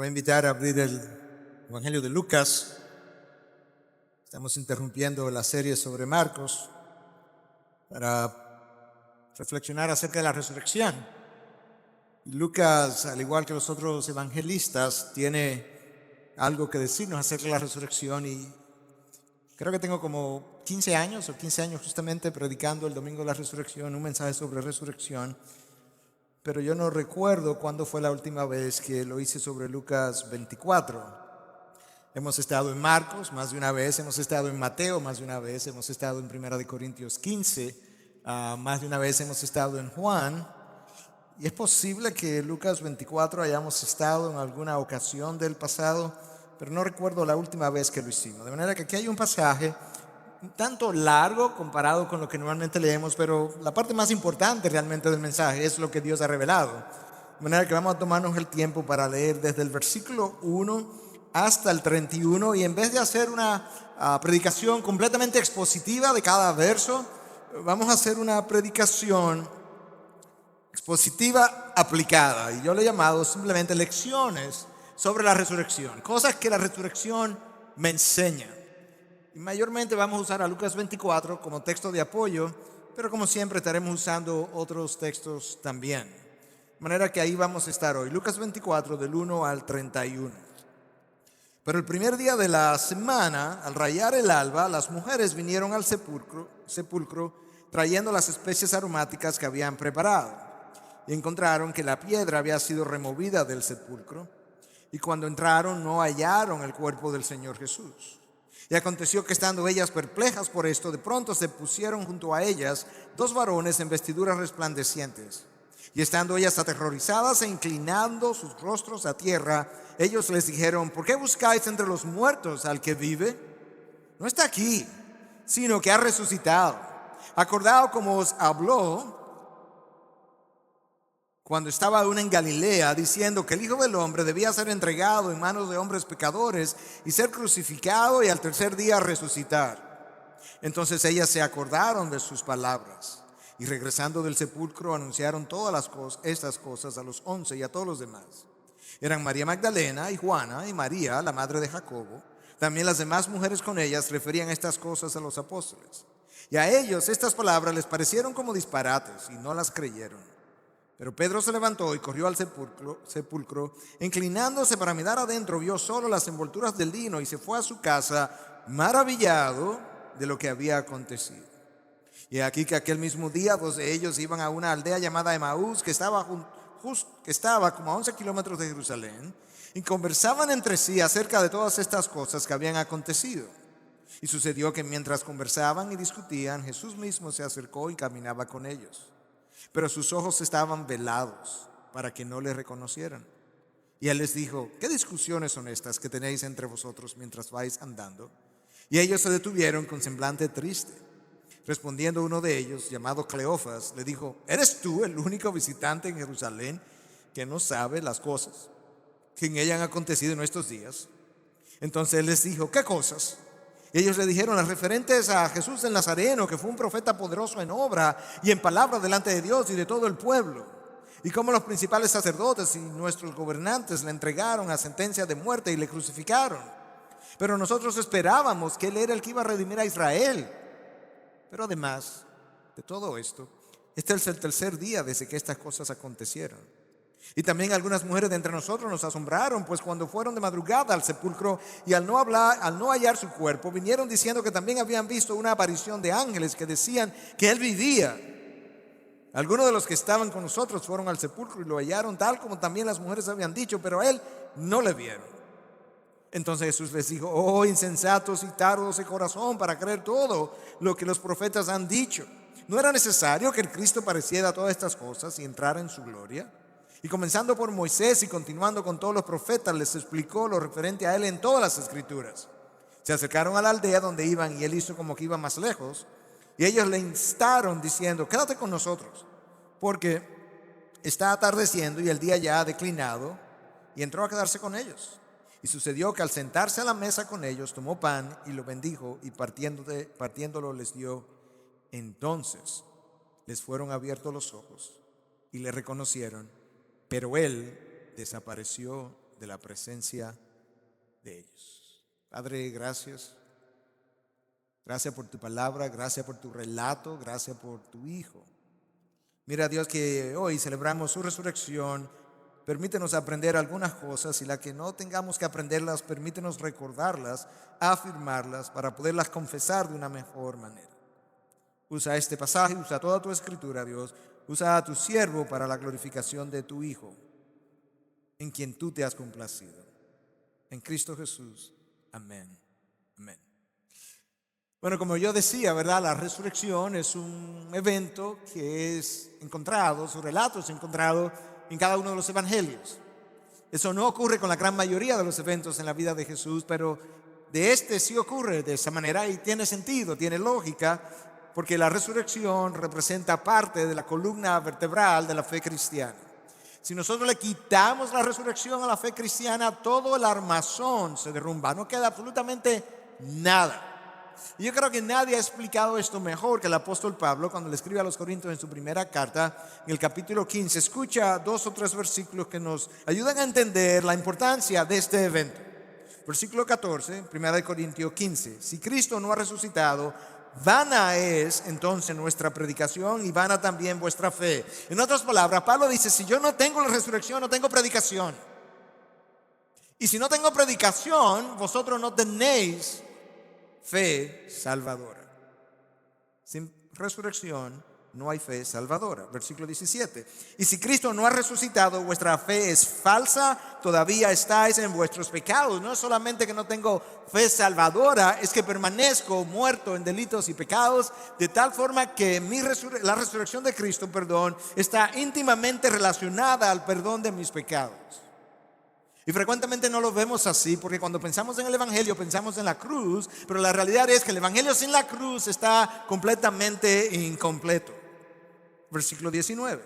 voy a invitar a abrir el Evangelio de Lucas. Estamos interrumpiendo la serie sobre Marcos para reflexionar acerca de la resurrección. Y Lucas, al igual que los otros evangelistas, tiene algo que decirnos acerca de la resurrección, y creo que tengo como 15 años justamente predicando el domingo de la resurrección, un mensaje sobre resurrección, pero yo no recuerdo cuándo fue la última vez que lo hice sobre Lucas 24. Hemos estado en Marcos más de una vez, hemos estado en Mateo más de una vez, hemos estado en Primera de Corintios 15, más de una vez hemos estado en Juan, y es posible que Lucas 24 hayamos estado en alguna ocasión del pasado, pero no recuerdo la última vez que lo hicimos. De manera que aquí hay un pasaje un tanto largo comparado con lo que normalmente leemos, pero la parte más importante realmente del mensaje es lo que Dios ha revelado. De manera que vamos a tomarnos el tiempo para leer desde el versículo 1 hasta el 31, y en vez de hacer una predicación completamente expositiva de cada verso, vamos a hacer una predicación expositiva aplicada, y yo le he llamado simplemente lecciones sobre la resurrección, cosas que la resurrección me enseña. Y mayormente vamos a usar a Lucas 24 como texto de apoyo, pero como siempre estaremos usando otros textos también. De manera que ahí vamos a estar hoy, Lucas 24 del 1 al 31. Pero el primer día de la semana, al rayar el alba, las mujeres vinieron al sepulcro trayendo las especies aromáticas que habían preparado. Y encontraron que la piedra había sido removida del sepulcro. Y cuando entraron no hallaron el cuerpo del Señor Jesús. Y aconteció que, estando ellas perplejas por esto, de pronto se pusieron junto a ellas dos varones en vestiduras resplandecientes. Y estando ellas aterrorizadas e inclinando sus rostros a tierra, ellos les dijeron: ¿por qué buscáis entre los muertos al que vive? No está aquí, sino que ha resucitado. Acordado como os habló cuando estaba aún en Galilea, diciendo que el Hijo del Hombre debía ser entregado en manos de hombres pecadores y ser crucificado y al tercer día resucitar. Entonces ellas se acordaron de sus palabras, y regresando del sepulcro anunciaron todas estas cosas a los 11 y a todos los demás. Eran María Magdalena y Juana y María, la madre de Jacobo. También las demás mujeres con ellas referían estas cosas a los apóstoles. Y a ellos estas palabras les parecieron como disparates, y no las creyeron. Pero Pedro se levantó y corrió al sepulcro. Inclinándose para mirar adentro, vio solo las envolturas del lino y se fue a su casa maravillado de lo que había acontecido. Y aquí que aquel mismo día dos de ellos iban a una aldea llamada Emaús, que estaba como a 11 kilómetros de Jerusalén, y conversaban entre sí acerca de todas estas cosas que habían acontecido. Y sucedió que mientras conversaban y discutían, Jesús mismo se acercó y caminaba con ellos. Pero sus ojos estaban velados para que no le reconocieran. Y él les dijo: ¿qué discusiones son estas que tenéis entre vosotros mientras vais andando? Y ellos se detuvieron con semblante triste. Respondiendo uno de ellos, llamado Cleofas, le dijo: ¿eres tú el único visitante en Jerusalén que no sabe las cosas que en ella han acontecido en estos días? Entonces él les dijo: ¿qué cosas? Y ellos le dijeron: las referentes a Jesús el Nazareno, que fue un profeta poderoso en obra y en palabra delante de Dios y de todo el pueblo, y cómo los principales sacerdotes y nuestros gobernantes le entregaron a sentencia de muerte y le crucificaron. Pero nosotros esperábamos que él era el que iba a redimir a Israel. Pero además de todo esto, este es el tercer día desde que estas cosas acontecieron. Y también algunas mujeres de entre nosotros nos asombraron, pues cuando fueron de madrugada al sepulcro y al no hallar su cuerpo, vinieron diciendo que también habían visto una aparición de ángeles que decían que él vivía. Algunos de los que estaban con nosotros fueron al sepulcro y lo hallaron tal como también las mujeres habían dicho, pero a él no le vieron. Entonces Jesús les dijo: oh insensatos y tardos de corazón para creer todo lo que los profetas han dicho. ¿No era necesario que el Cristo padeciera todas estas cosas y entrara en su gloria? Y comenzando por Moisés y continuando con todos los profetas, les explicó lo referente a él en todas las escrituras. Se acercaron a la aldea donde iban, y él hizo como que iba más lejos. Y ellos le instaron diciendo: quédate con nosotros, porque está atardeciendo y el día ya ha declinado. Y entró a quedarse con ellos. Y sucedió que al sentarse a la mesa con ellos, tomó pan y lo bendijo, y partiéndolo les dio. Entonces les fueron abiertos los ojos y le reconocieron, pero él desapareció de la presencia de ellos. Padre, gracias. Gracias por tu palabra, gracias por tu relato, gracias por tu Hijo. Mira, Dios, que hoy celebramos su resurrección. Permítenos aprender algunas cosas y las que no tengamos que aprenderlas, permítenos recordarlas, afirmarlas para poderlas confesar de una mejor manera. Usa este pasaje, usa toda tu escritura, Dios. Usa a tu siervo para la glorificación de tu Hijo, en quien tú te has complacido. En Cristo Jesús. Amén. Amén. Bueno, como yo decía, ¿verdad? La resurrección es un evento que es encontrado, su relato es encontrado en cada uno de los evangelios. Eso no ocurre con la gran mayoría de los eventos en la vida de Jesús, pero de este sí ocurre de esa manera y tiene sentido, tiene lógica, porque la resurrección representa parte de la columna vertebral de la fe cristiana. Si nosotros le quitamos la resurrección a la fe cristiana, todo el armazón se derrumba, no queda absolutamente nada. Y yo creo que nadie ha explicado esto mejor que el apóstol Pablo cuando le escribe a los Corintios en su primera carta, en el capítulo 15. Escucha 2 o 3 versículos que nos ayudan a entender la importancia de este evento. Versículo 14, 1 Corintios 15. Si Cristo no ha resucitado, vana es entonces nuestra predicación y vana también vuestra fe. En otras palabras, Pablo dice, si yo no tengo la resurrección, no tengo predicación. Y si no tengo predicación, vosotros no tenéis fe salvadora. Sin resurrección no hay fe salvadora. Versículo 17. Y si Cristo no ha resucitado, vuestra fe es falsa, todavía estáis en vuestros pecados. No es solamente que no tengo fe salvadora, es que permanezco muerto en delitos y pecados, de tal forma que la resurrección de Cristo, está íntimamente relacionada al perdón de mis pecados. Y frecuentemente no lo vemos así, porque cuando pensamos en el Evangelio pensamos en la cruz, pero la realidad es que el Evangelio sin la cruz está completamente incompleto. Versículo 19.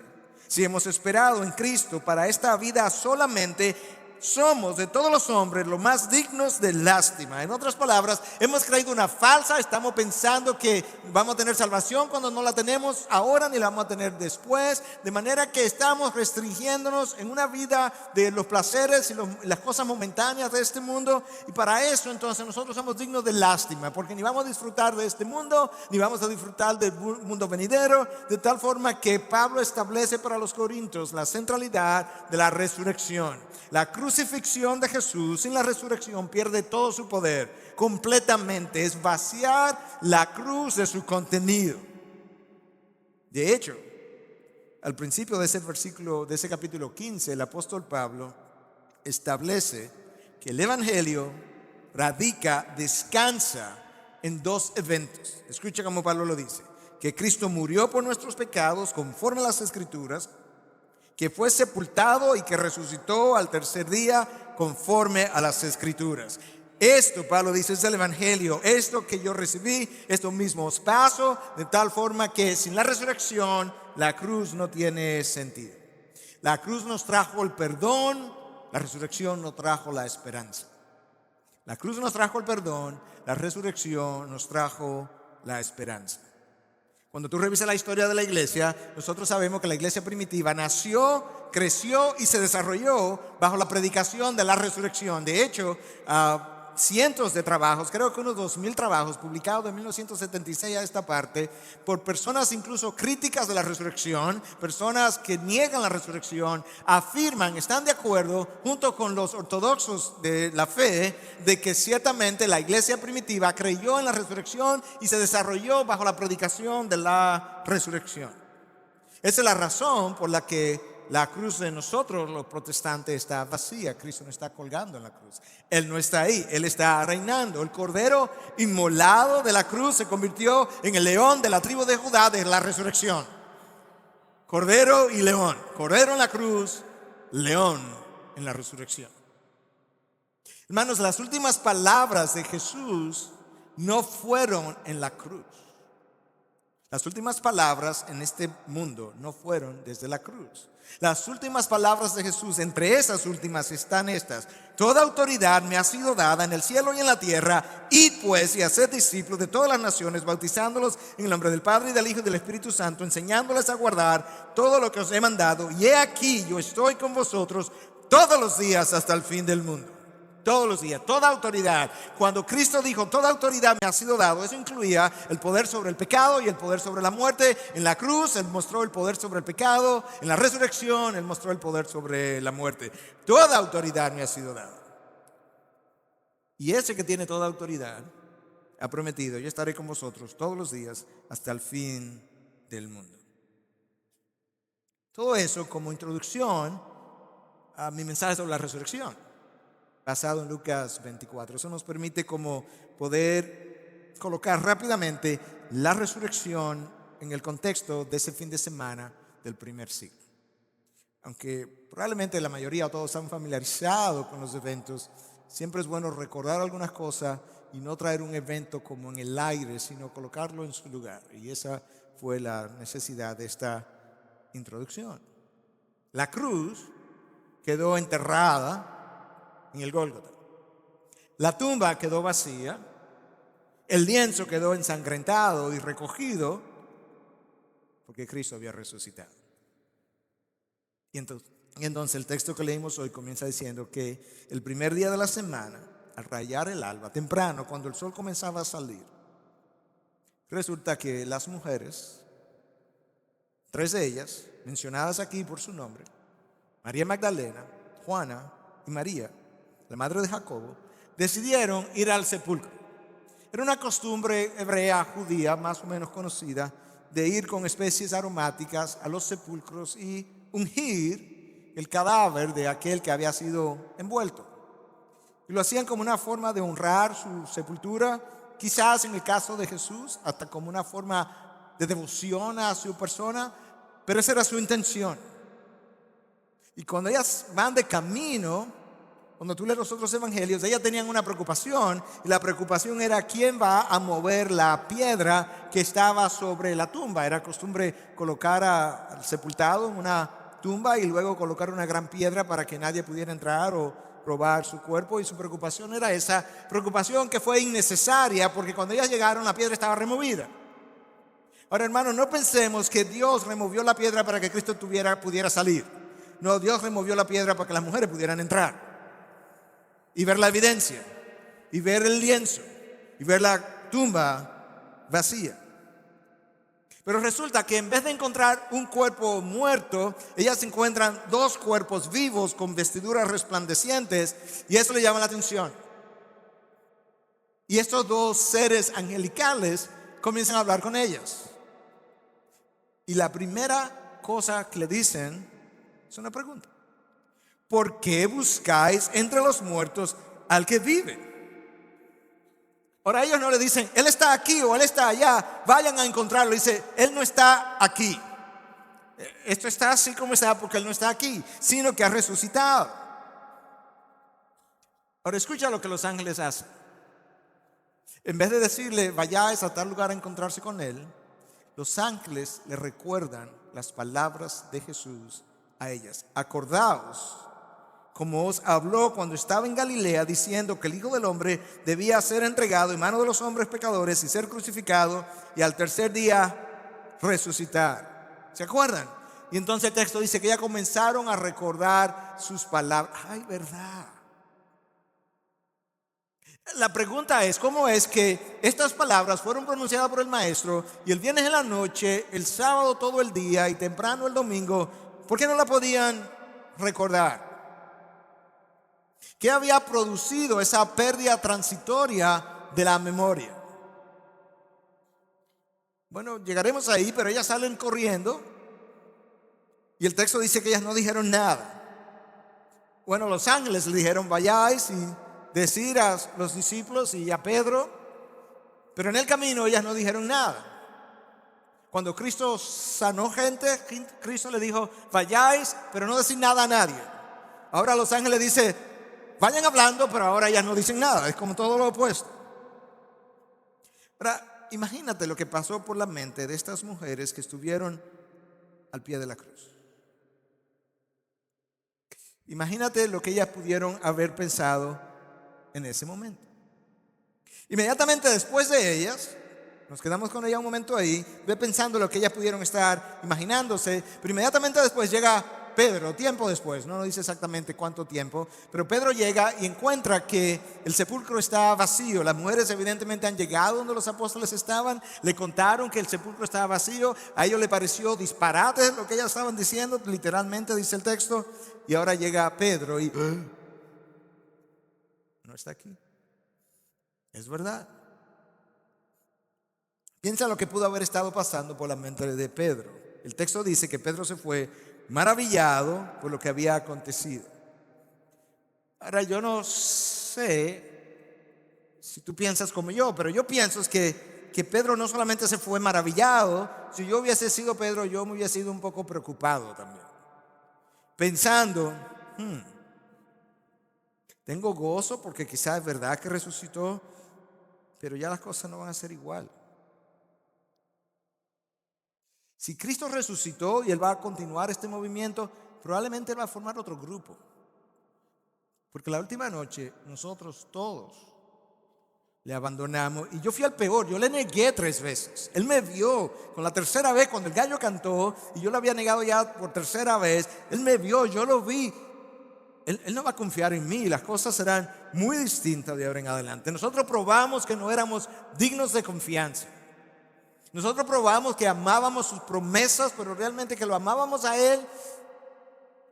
Si hemos esperado en Cristo para esta vida solamente, somos de todos los hombres los más dignos de lástima. En otras palabras, hemos creído una falsa, estamos pensando que vamos a tener salvación cuando no la tenemos ahora ni la vamos a tener después, de manera que estamos restringiéndonos en una vida de los placeres y las cosas momentáneas de este mundo, y para eso entonces nosotros somos dignos de lástima, porque ni vamos a disfrutar de este mundo, ni vamos a disfrutar del mundo venidero, de tal forma que Pablo establece para los corintios la centralidad de la resurrección. La crucifixión de Jesús sin la resurrección pierde todo su poder completamente. Es vaciar la cruz de su contenido. De hecho, al principio de ese versículo, de ese capítulo 15, el apóstol Pablo establece que el Evangelio descansa en 2 eventos. Escucha cómo Pablo lo dice: que Cristo murió por nuestros pecados conforme a las Escrituras, que fue sepultado y que resucitó al tercer día conforme a las Escrituras. Esto, Pablo dice, es el Evangelio. Esto que yo recibí, esto mismo os paso, de tal forma que sin la resurrección la cruz no tiene sentido. La cruz nos trajo el perdón, la resurrección nos trajo la esperanza. La cruz nos trajo el perdón, la resurrección nos trajo la esperanza. Cuando tú revisas la historia de la iglesia, nosotros sabemos que la iglesia primitiva nació, creció y se desarrolló bajo la predicación de la resurrección. De hecho, cientos de trabajos, creo que unos 2,000 trabajos publicados de 1976 a esta parte, por personas incluso críticas de la resurrección, personas que niegan la resurrección, afirman, están de acuerdo junto con los ortodoxos de la fe, de que ciertamente la iglesia primitiva creyó en la resurrección y se desarrolló bajo la predicación de la resurrección. Esa es la razón por la que la cruz de nosotros, los protestantes, está vacía. Cristo no está colgando en la cruz. Él no está ahí, Él está reinando. El cordero inmolado de la cruz se convirtió en el león de la tribu de Judá de la resurrección. Cordero y león. Cordero en la cruz, león en la resurrección. Hermanos, las últimas palabras de Jesús no fueron en la cruz. Las últimas palabras en este mundo no fueron desde la cruz. Las últimas palabras de Jesús, entre esas últimas están estas: toda autoridad me ha sido dada en el cielo y en la tierra. Id pues y haced discípulos de todas las naciones, bautizándolos en el nombre del Padre y del Hijo y del Espíritu Santo, enseñándoles a guardar todo lo que os he mandado. Y he aquí, yo estoy con vosotros todos los días hasta el fin del mundo. Todos los días, toda autoridad. Cuando Cristo dijo, toda autoridad me ha sido dado, eso incluía el poder sobre el pecado y el poder sobre la muerte. En la cruz Él mostró el poder sobre el pecado. En la resurrección Él mostró el poder sobre la muerte. Toda autoridad me ha sido dada. Y ese que tiene toda autoridad ha prometido: yo estaré con vosotros todos los días hasta el fin del mundo. Todo eso como introducción a mi mensaje sobre la resurrección, basado en Lucas 24. Eso nos permite como poder colocar rápidamente la resurrección en el contexto de ese fin de semana del primer siglo. Aunque probablemente la mayoría o todos están familiarizados con los eventos, siempre es bueno recordar algunas cosas y no traer un evento como en el aire, sino colocarlo en su lugar. Y esa fue la necesidad de esta introducción. La cruz quedó enterrada en el Gólgota. La tumba quedó vacía. El lienzo quedó ensangrentado y recogido porque Cristo había resucitado. Y entonces el texto que leímos hoy comienza diciendo que el primer día de la semana, al rayar el alba, temprano, cuando el sol comenzaba a salir, resulta que las mujeres, 3 de ellas, mencionadas aquí por su nombre, María Magdalena, Juana y María, la madre de Jacobo, decidieron ir al sepulcro. Era una costumbre hebrea, judía, más o menos conocida, de ir con especies aromáticas a los sepulcros y ungir el cadáver de aquel que había sido envuelto. Y lo hacían como una forma de honrar su sepultura, quizás en el caso de Jesús, hasta como una forma de devoción a su persona, pero esa era su intención. Y cuando ellas van de camino, cuando tú lees los otros evangelios, ellas tenían una preocupación, y la preocupación era quién va a mover la piedra que estaba sobre la tumba. Era costumbre colocar al sepultado en una tumba y luego colocar una gran piedra para que nadie pudiera entrar o robar su cuerpo, y su preocupación era esa preocupación que fue innecesaria, porque cuando ellas llegaron la piedra estaba removida. Ahora, hermanos, no pensemos que Dios removió la piedra para que Cristo pudiera salir. No, Dios removió la piedra para que las mujeres pudieran entrar y ver la evidencia, y ver el lienzo, y ver la tumba vacía. Pero resulta que en vez de encontrar un cuerpo muerto, ellas encuentran 2 cuerpos vivos con vestiduras resplandecientes, y eso le llama la atención. Y estos 2 seres angelicales comienzan a hablar con ellas. Y la primera cosa que le dicen es una pregunta: ¿por qué buscáis entre los muertos al que vive? Ahora, ellos no le dicen, Él está aquí o Él está allá, vayan a encontrarlo. Dice, Él no está aquí. Esto está así como está porque Él no está aquí, sino que ha resucitado. Ahora, escucha lo que los ángeles hacen. En vez de decirle, vayáis a tal lugar a encontrarse con Él, los ángeles le recuerdan las palabras de Jesús a ellas. Acordaos como os habló cuando estaba en Galilea, diciendo que el Hijo del Hombre debía ser entregado en manos de los hombres pecadores y ser crucificado, y al tercer día resucitar. ¿Se acuerdan? Y entonces el texto dice que ya comenzaron a recordar sus palabras. ¡Ay, verdad! La pregunta es, ¿cómo es que estas palabras fueron pronunciadas por el maestro y el viernes en la noche, el sábado todo el día y temprano el domingo, por qué no la podían recordar? ¿Qué había producido esa pérdida transitoria de la memoria? Bueno, llegaremos ahí, pero ellas salen corriendo y el texto dice que ellas no dijeron nada. Bueno, los ángeles le dijeron, vayáis y decir a los discípulos y a Pedro, pero en el camino ellas no dijeron nada. Cuando Cristo sanó gente, Cristo le dijo, vayáis, pero no decir nada a nadie. Ahora los ángeles dicen, vayan hablando, pero ahora ellas no dicen nada. Es como todo lo opuesto. Ahora, imagínate lo que pasó por la mente de estas mujeres que estuvieron al pie de la cruz. Imagínate lo que ellas pudieron haber pensado en ese momento. Inmediatamente después de ellas, nos quedamos con ella un momento ahí, ve pensando lo que ellas pudieron estar imaginándose, pero inmediatamente después llega Pedro, tiempo después, no nos dice exactamente cuánto tiempo, pero Pedro llega y encuentra que el sepulcro está vacío. Las mujeres evidentemente han llegado donde los apóstoles estaban, le contaron que el sepulcro estaba vacío, a ellos les pareció disparate lo que ellas estaban diciendo, literalmente dice el texto, y ahora llega Pedro y no está aquí. Es verdad. Piensa lo que pudo haber estado pasando por la mente de Pedro. El texto dice que Pedro se fue maravillado por lo que había acontecido. Ahora yo no sé si tú piensas como yo, pero yo pienso es que Pedro no solamente se fue maravillado. Si yo hubiese sido Pedro, yo me hubiese sido un poco preocupado también, pensando, tengo gozo porque quizás es verdad que resucitó, pero ya las cosas no van a ser igual. Si Cristo resucitó y Él va a continuar este movimiento, probablemente Él va a formar otro grupo. Porque la última noche nosotros todos le abandonamos y yo fui al peor, yo le negué 3 veces. Él me vio con la tercera vez cuando el gallo cantó y yo lo había negado ya por tercera vez. Él me vio, yo lo vi. Él no va a confiar en mí, las cosas serán muy distintas de ahora en adelante. Nosotros probamos que no éramos dignos de confianza. Nosotros probamos que amábamos sus promesas, pero realmente que lo amábamos a Él.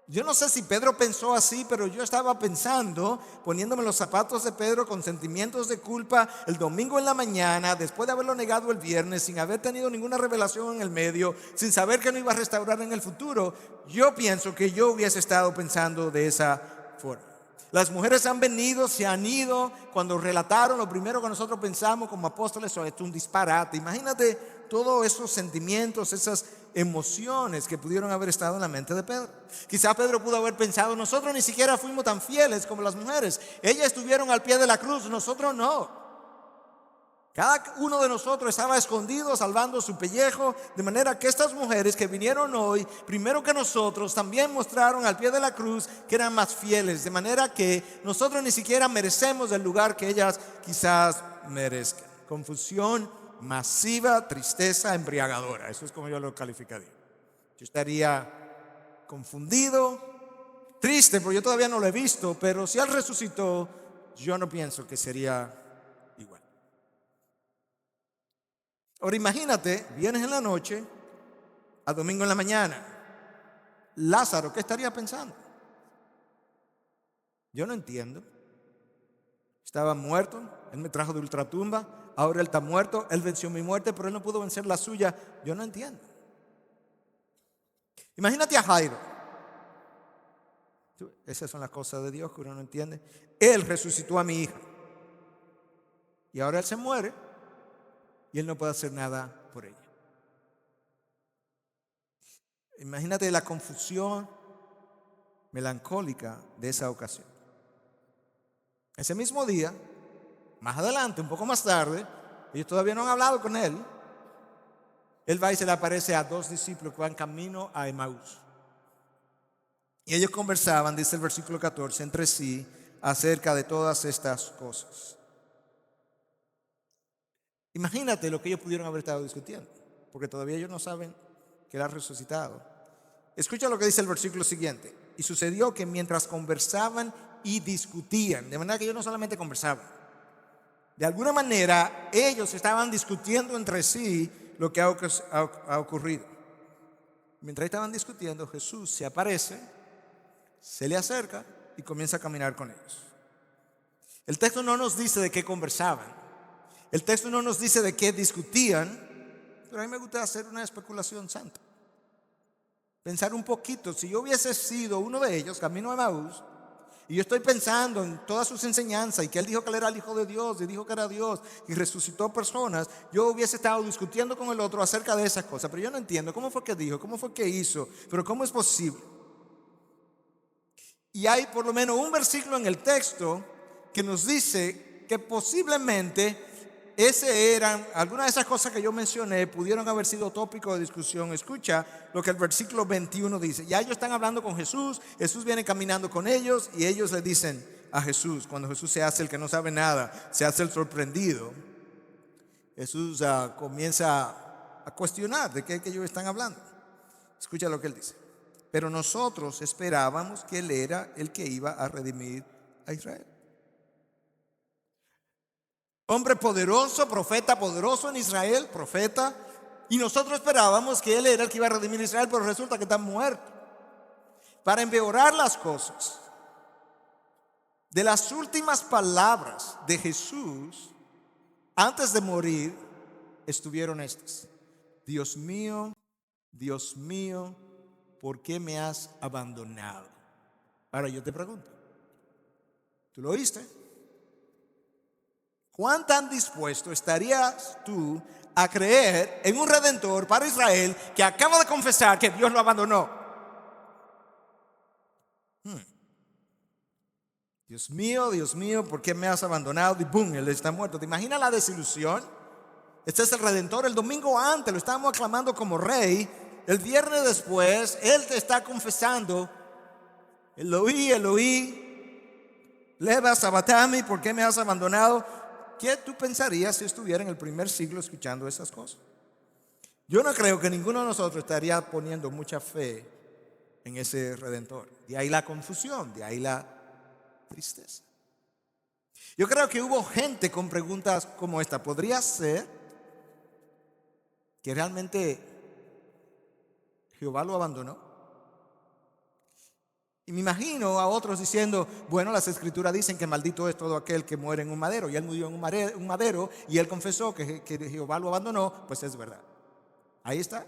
Yo no sé si Pedro pensó así, pero yo estaba pensando, poniéndome los zapatos de Pedro con sentimientos de culpa el domingo en la mañana, después de haberlo negado el viernes, sin haber tenido ninguna revelación en el medio, sin saber que no iba a restaurar en el futuro. Yo pienso que yo hubiese estado pensando de esa forma. Las mujeres han venido, se han ido. Cuando relataron, lo primero que nosotros pensamos como apóstoles, esto es un disparate. Imagínate todos esos sentimientos, esas emociones que pudieron haber estado en la mente de Pedro. Quizá Pedro pudo haber pensado, nosotros ni siquiera fuimos tan fieles como las mujeres. Ellas estuvieron al pie de la cruz, nosotros no. Cada uno de nosotros estaba escondido salvando su pellejo, de manera que estas mujeres que vinieron hoy, primero que nosotros, también mostraron al pie de la cruz que eran más fieles, de manera que nosotros ni siquiera merecemos el lugar que ellas quizás merezcan. Confusión masiva, tristeza embriagadora, eso es como yo lo calificaría. Yo estaría confundido, triste, porque yo todavía no lo he visto, pero si Él resucitó, yo no pienso que sería igual. Ahora imagínate, vienes en la noche a domingo en la mañana. Lázaro, ¿qué estaría pensando? Yo no entiendo. Estaba muerto, Él me trajo de ultratumba, ahora Él está muerto, Él venció mi muerte, pero Él no pudo vencer la suya. Yo no entiendo. Imagínate a Jairo. Esas son las cosas de Dios que uno no entiende. Él resucitó a mi hija y ahora Él se muere y Él no puede hacer nada por ella. Imagínate la confusión melancólica de esa ocasión. Ese mismo día, más adelante, un poco más tarde, ellos todavía no han hablado con Él. Él va y se le aparece a 2 discípulos que van camino a Emaús. Y ellos conversaban, dice el versículo 14, entre sí acerca de todas estas cosas. Imagínate lo que ellos pudieron haber estado discutiendo, porque todavía ellos no saben que Él ha resucitado. Escucha lo que dice el versículo siguiente. Y sucedió que mientras conversaban y discutían, de manera que ellos no solamente conversaban, de alguna manera ellos estaban discutiendo entre sí lo que ha ocurrido. Mientras estaban discutiendo, Jesús se aparece, se le acerca y comienza a caminar con ellos. El texto no nos dice de qué conversaban. El texto no nos dice de qué discutían, pero a mí me gusta hacer una especulación santa. Pensar un poquito, si yo hubiese sido uno de ellos, camino a Emaús, y yo estoy pensando en todas sus enseñanzas y que Él dijo que Él era el Hijo de Dios y dijo que era Dios y resucitó personas, yo hubiese estado discutiendo con el otro acerca de esas cosas, pero yo no entiendo cómo fue que dijo, cómo fue que hizo, pero cómo es posible. Y hay por lo menos un versículo en el texto que nos dice que posiblemente algunas de esas cosas que yo mencioné pudieron haber sido tópico de discusión. Escucha lo que el versículo 21 dice. Ya ellos están hablando con Jesús, Jesús viene caminando con ellos y ellos le dicen a Jesús, cuando Jesús se hace el que no sabe nada, se hace el sorprendido, Jesús comienza a cuestionar de qué es que ellos están hablando. Escucha lo que él dice. Pero nosotros esperábamos que él era el que iba a redimir a Israel. Hombre poderoso, profeta poderoso en Israel, profeta. Y nosotros esperábamos que él era el que iba a redimir a Israel, pero resulta que está muerto. Para empeorar las cosas, de las últimas palabras de Jesús antes de morir estuvieron estas: Dios mío, ¿por qué me has abandonado? Ahora yo te pregunto, ¿tú lo oíste? ¿Cuán tan dispuesto estarías tú a creer en un redentor para Israel que acaba de confesar que Dios lo abandonó? Dios mío, ¿por qué me has abandonado? Y boom, él está muerto. ¿Te imaginas la desilusión? Este es el redentor. El domingo antes lo estábamos aclamando como rey. El viernes después, él te está confesando: Eloí, leva sabatami, ¿por qué me has abandonado? ¿Qué tú pensarías si estuviera en el primer siglo escuchando esas cosas? Yo no creo que ninguno de nosotros estaría poniendo mucha fe en ese redentor. De ahí la confusión, de ahí la tristeza. Yo creo que hubo gente con preguntas como esta. ¿Podría ser que realmente Jehová lo abandonó? Y me imagino a otros diciendo: bueno, las escrituras dicen que maldito es todo aquel que muere en un madero. Y él murió en un madero y él confesó que Jehová lo abandonó. Pues es verdad. Ahí está.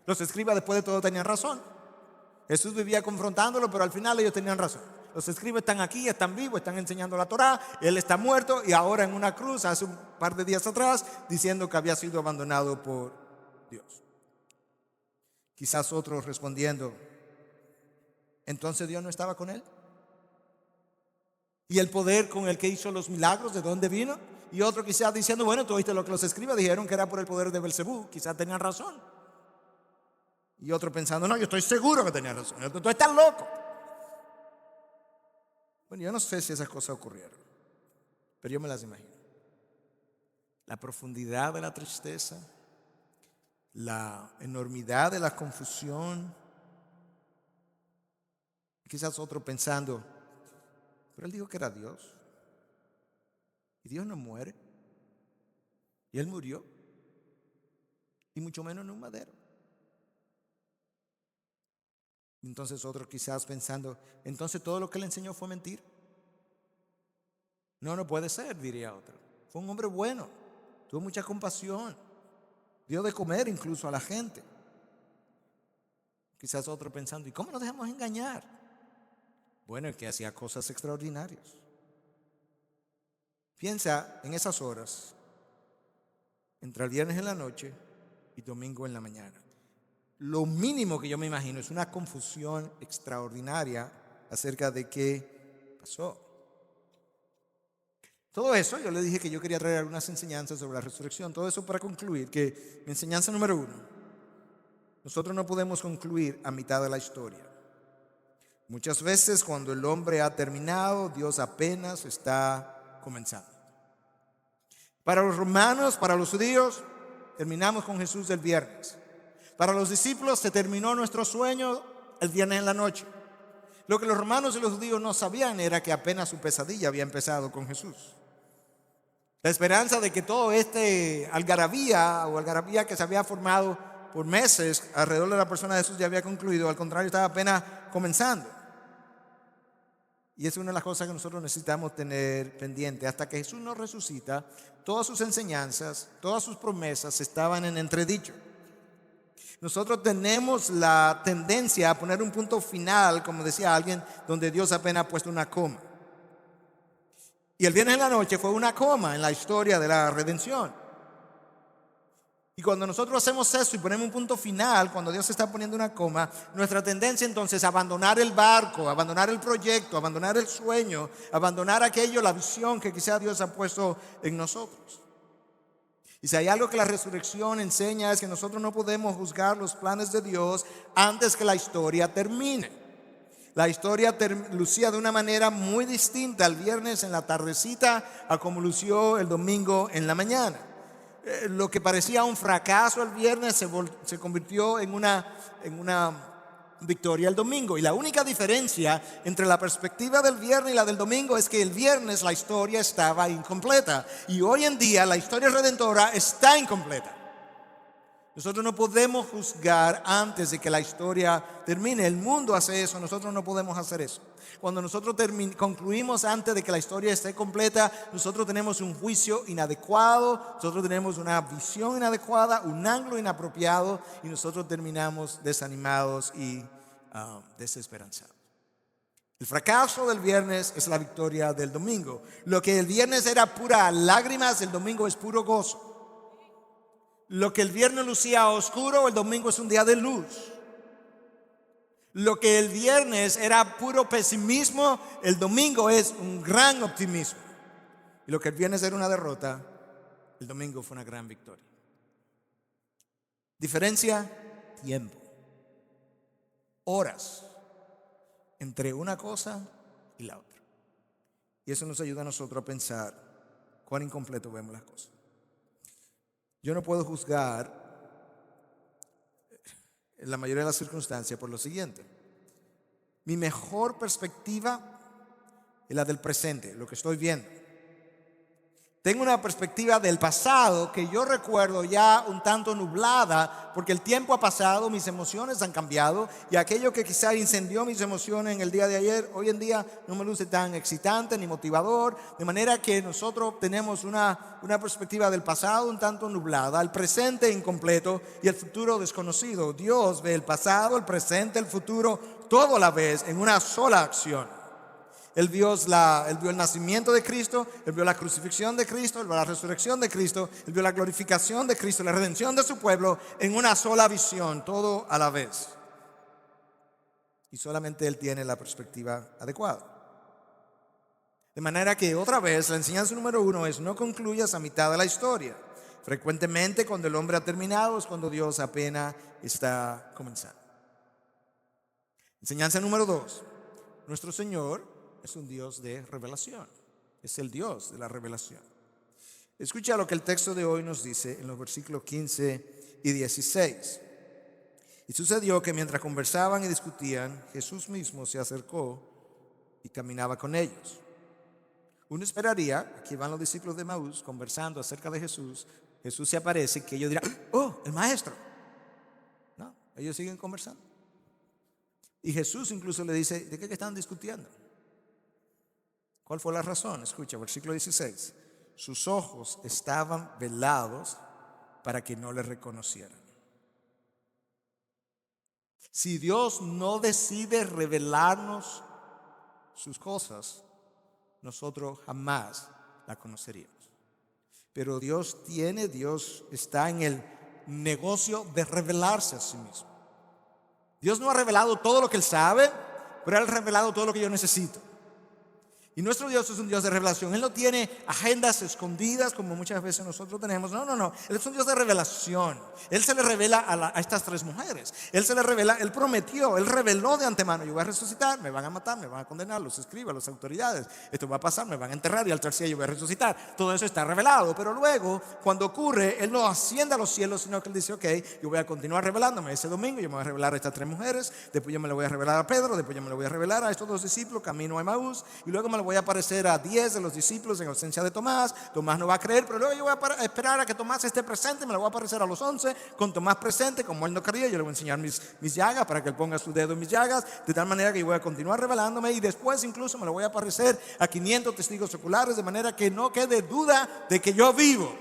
Los escribas después de todo tenían razón. Jesús vivía confrontándolo, pero al final ellos tenían razón. Los escribas están aquí, están vivos, están enseñando la Torá. Él está muerto y ahora en una cruz hace un par de días atrás diciendo que había sido abandonado por Dios. Quizás otros respondiendo: ¿entonces Dios no estaba con él? ¿Y el poder con el que hizo los milagros, de dónde vino? Y otro quizás diciendo: bueno, tú oíste lo que los escribas dijeron, que era por el poder de Belcebú. Quizás tenían razón. Y otro pensando: no, yo estoy seguro que tenía razón. Tú estás loco. Bueno, yo no sé si esas cosas ocurrieron, pero yo me las imagino. La profundidad de la tristeza, la enormidad de la confusión. Quizás otro pensando: pero él dijo que era Dios, y Dios no muere, y él murió, y mucho menos en un madero. Entonces otro quizás pensando: entonces todo lo que le enseñó fue mentira. No puede ser, diría otro. Fue un hombre bueno, tuvo mucha compasión, dio de comer incluso a la gente. Quizás otro pensando: ¿y cómo nos dejamos engañar? Bueno, el que hacía cosas extraordinarias. Piensa en esas horas, entre el viernes en la noche y domingo en la mañana. Lo mínimo que yo me imagino es una confusión extraordinaria acerca de qué pasó. Todo eso, yo le dije que yo quería traer algunas enseñanzas sobre la resurrección. Todo eso para concluir que mi enseñanza número 1: nosotros no podemos concluir a mitad de la historia. Muchas veces cuando el hombre ha terminado, Dios apenas está comenzando. Para los romanos, para los judíos, terminamos con Jesús el viernes. Para los discípulos se terminó nuestro sueño el viernes en la noche. Lo que los romanos y los judíos no sabían era que apenas su pesadilla había empezado con Jesús. La esperanza de que todo algarabía que se había formado por meses alrededor de la persona de Jesús ya había concluido. Al contrario, estaba apenas comenzando. Y es una de las cosas que nosotros necesitamos tener pendiente. Hasta que Jesús nos resucita, todas sus enseñanzas, todas sus promesas estaban en entredicho. Nosotros tenemos la tendencia a poner un punto final, como decía alguien, donde Dios apenas ha puesto una coma. Y el viernes en la noche fue una coma en la historia de la redención. Y cuando nosotros hacemos eso y ponemos un punto final, cuando Dios está poniendo una coma, nuestra tendencia entonces es abandonar el barco, abandonar el proyecto, abandonar el sueño, abandonar aquello, la visión que quizá Dios ha puesto en nosotros. Y si hay algo que la resurrección enseña es que nosotros no podemos juzgar los planes de Dios antes que la historia termine. La historia lucía de una manera muy distinta el viernes en la tardecita a como lució el domingo en la mañana. Lo que parecía un fracaso el viernes se convirtió en una victoria el domingo. Y la única diferencia entre la perspectiva del viernes y la del domingo es que el viernes la historia estaba incompleta. Y hoy en día la historia redentora está incompleta. Nosotros no podemos juzgar antes de que la historia termine. El mundo hace eso, nosotros no podemos hacer eso. Cuando nosotros concluimos antes de que la historia esté completa, nosotros tenemos un juicio inadecuado, nosotros tenemos una visión inadecuada, un ángulo inapropiado y nosotros terminamos desanimados y desesperanzados. El fracaso del viernes es la victoria del domingo. Lo que el viernes era pura lágrimas, el domingo es puro gozo. Lo que el viernes lucía oscuro, el domingo es un día de luz. Lo que el viernes era puro pesimismo, el domingo es un gran optimismo. Y lo que el viernes era una derrota, el domingo fue una gran victoria. Diferencia: tiempo, horas entre una cosa y la otra. Y eso nos ayuda a nosotros a pensar cuán incompleto vemos las cosas. Yo no puedo juzgar en la mayoría de las circunstancias por lo siguiente. Mi mejor perspectiva es la del presente, lo que estoy viendo. Tengo una perspectiva del pasado que yo recuerdo ya un tanto nublada, porque el tiempo ha pasado, mis emociones han cambiado y aquello que quizá incendió mis emociones en el día de ayer, hoy en día no me luce tan excitante ni motivador, de manera que nosotros tenemos una perspectiva del pasado un tanto nublada, el presente incompleto y el futuro desconocido. Dios ve el pasado, el presente, el futuro, todo a la vez en una sola acción. Él vio el nacimiento de Cristo, Él vio la crucifixión de Cristo, Él vio la resurrección de Cristo, Él vio la glorificación de Cristo, la redención de su pueblo en una sola visión, todo a la vez. Y solamente Él tiene la perspectiva adecuada. De manera que otra vez la enseñanza número 1 es: no concluyas a mitad de la historia. Frecuentemente cuando el hombre ha terminado es cuando Dios apenas está comenzando. Enseñanza número 2: nuestro Señor es un Dios de revelación. Es el Dios de la revelación. Escucha lo que el texto de hoy nos dice en los versículos 15 y 16. Y sucedió que mientras conversaban y discutían, Jesús mismo se acercó y caminaba con ellos. Uno esperaría, aquí van los discípulos de Emaús conversando acerca de Jesús, Jesús se aparece, que ellos dirán: ¡oh, el maestro! No, ellos siguen conversando. Y Jesús incluso le dice: ¿de qué están discutiendo? ¿Cuál fue la razón? Escucha, versículo 16. Sus ojos estaban velados para que no le reconocieran. Si Dios no decide revelarnos sus cosas, nosotros jamás la conoceríamos. Pero Dios está en el negocio de revelarse a sí mismo. Dios no ha revelado todo lo que Él sabe, pero Él ha revelado todo lo que yo necesito. Y nuestro Dios es un Dios de revelación. Él no tiene agendas escondidas como muchas veces nosotros tenemos. No. Él es un Dios de revelación. Él se le revela a estas tres mujeres. Él prometió, Él reveló de antemano: yo voy a resucitar, me van a matar, me van a condenar los escribas, las autoridades. Esto va a pasar, me van a enterrar y al tercer día yo voy a resucitar. Todo eso está revelado. Pero luego, cuando ocurre, Él no asciende a los cielos, sino que Él dice: ok, yo voy a continuar revelándome. Ese domingo yo me voy a revelar a estas tres mujeres. Después yo me lo voy a revelar a Pedro. Después yo me lo voy a revelar a estos dos discípulos camino a Emaús. Y luego me lo voy a aparecer a 10 de los discípulos en ausencia de Tomás. Tomás no va a creer, pero luego yo voy a esperar a que Tomás esté presente. Me lo voy a aparecer a los 11 con Tomás presente. Como él no quería, yo le voy a enseñar mis llagas para que él ponga su dedo en mis llagas, de tal manera que yo voy a continuar revelándome. Y después incluso me lo voy a aparecer a 500 testigos oculares, de manera que no quede duda de que yo vivo.